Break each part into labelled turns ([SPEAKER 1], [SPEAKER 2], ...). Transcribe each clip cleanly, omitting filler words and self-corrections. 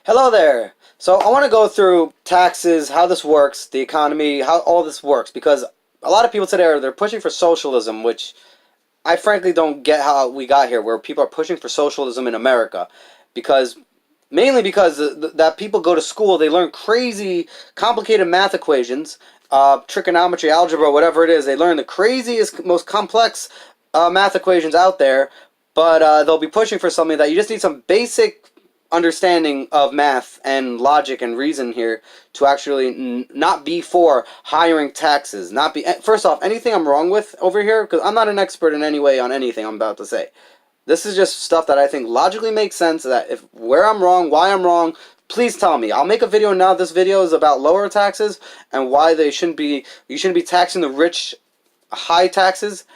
[SPEAKER 1] Hello there. So I want to go through taxes, how this works, the economy, how all this works, because a lot of people today they're pushing for socialism, which I frankly don't get how we got here, where people are pushing for socialism in America, because mainly because that people go to school, they learn crazy, complicated math equations, trigonometry, algebra, whatever it is. They learn the craziest, most complex math equations out there, but they'll be pushing for something that you just need some basic understanding of math and logic and reason here to actually not be for hiring taxes. Not be first off, anything I'm wrong with over here, because I'm not an expert in any way on anything I'm about to say. This is just stuff that I think logically makes sense, that if where I'm wrong, why I'm wrong, please tell me. I'll make a video now. This video is about lower taxes and why they shouldn't be, you shouldn't be taxing the rich high taxes,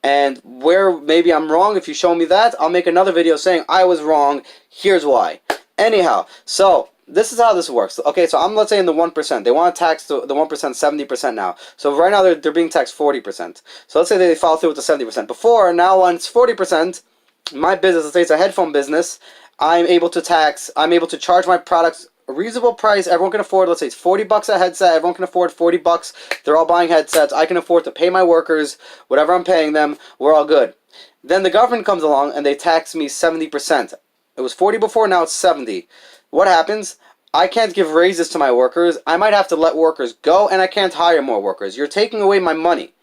[SPEAKER 1] and where maybe I'm wrong. If you show me that, I'll make another video saying I was wrong, here's why. Anyhow, so this is how this works. Okay, so let's say in the 1%. They want to tax the 1% 70% now. So right now they're being taxed 40%. So let's say they follow through with the 70%. Before, now when it's 40%, my business, let's say it's a headphone business, I'm able to charge my products a reasonable price. Everyone can afford, let's say it's $40 a headset. Everyone can afford $40. They're all buying headsets. I can afford to pay my workers whatever I'm paying them. We're all good. Then the government comes along and they tax me 70%. It was 40 before, now it's 70. What happens? I can't give raises to my workers. I might have to let workers go, and I can't hire more workers. You're taking away my money.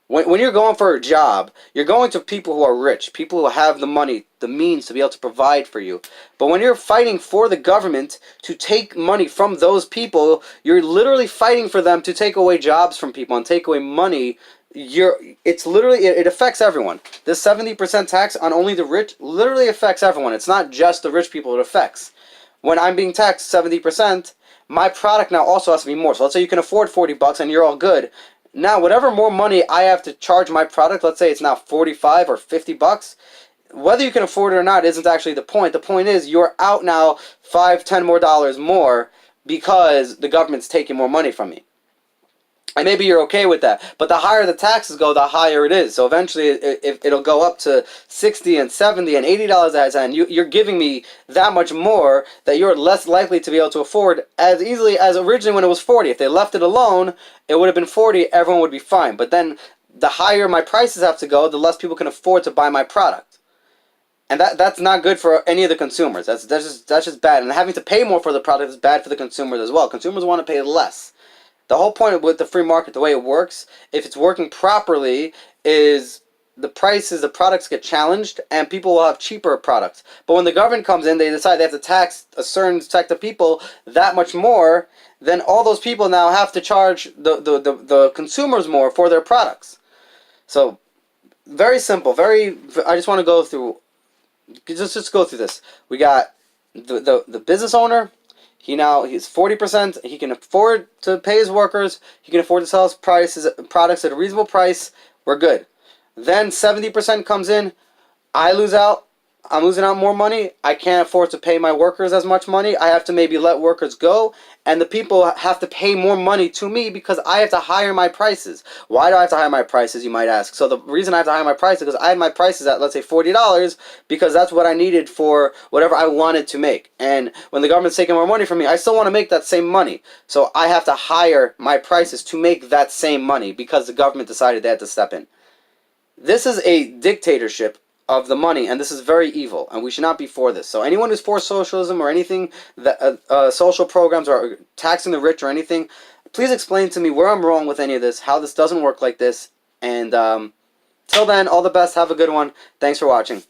[SPEAKER 1] When you're going for a job, you're going to people who are rich, people who have the money, the means to be able to provide for you. But when you're fighting for the government to take money from those people, you're literally fighting for them to take away jobs from people and take away money. It affects everyone. This 70% tax on only the rich literally affects everyone. It's not just the rich people it affects. When I'm being taxed 70%, my product now also has to be more. So let's say you can afford $40 and you're all good. Now, whatever more money I have to charge my product, let's say it's now 45 or $50, whether you can afford it or not isn't actually the point. The point is you're out now $5, $10 more because the government's taking more money from me. And maybe you're okay with that, but the higher the taxes go, the higher it is. So eventually, it'll go up to $60 and $70 and $80 a headset, and you're giving me that much more that you're less likely to be able to afford as easily as originally when it was 40. If they left it alone, it would have been 40. Everyone would be fine. But then, the higher my prices have to go, the less people can afford to buy my product, and that's not good for any of the consumers. That's just bad. And having to pay more for the product is bad for the consumers as well. Consumers want to pay less. The whole point with the free market, the way it works, if it's working properly, is the prices, the products get challenged, and people will have cheaper products. But when the government comes in, they decide they have to tax a certain sector of people that much more, then all those people now have to charge the consumers more for their products. So, very simple. I just want to go through, just go through this. We got the business owner. He's 40%. He can afford to pay his workers. He can afford to sell his products at a reasonable price. We're good. Then 70% comes in. I lose out. I'm losing out more money. I can't afford to pay my workers as much money. I have to maybe let workers go. And the people have to pay more money to me because I have to hire my prices. Why do I have to hire my prices, you might ask? So the reason I have to hire my prices is because I had my prices at, let's say, $40 because that's what I needed for whatever I wanted to make. And when the government's taking more money from me, I still want to make that same money. So I have to hire my prices to make that same money because the government decided they had to step in. This is a dictatorship of the money, and this is very evil, and we should not be for this. So anyone who's for socialism or anything, that social programs or taxing the rich or anything, please explain to me where I'm wrong with any of this, how this doesn't work like this, and till then, all the best, have a good one, thanks for watching.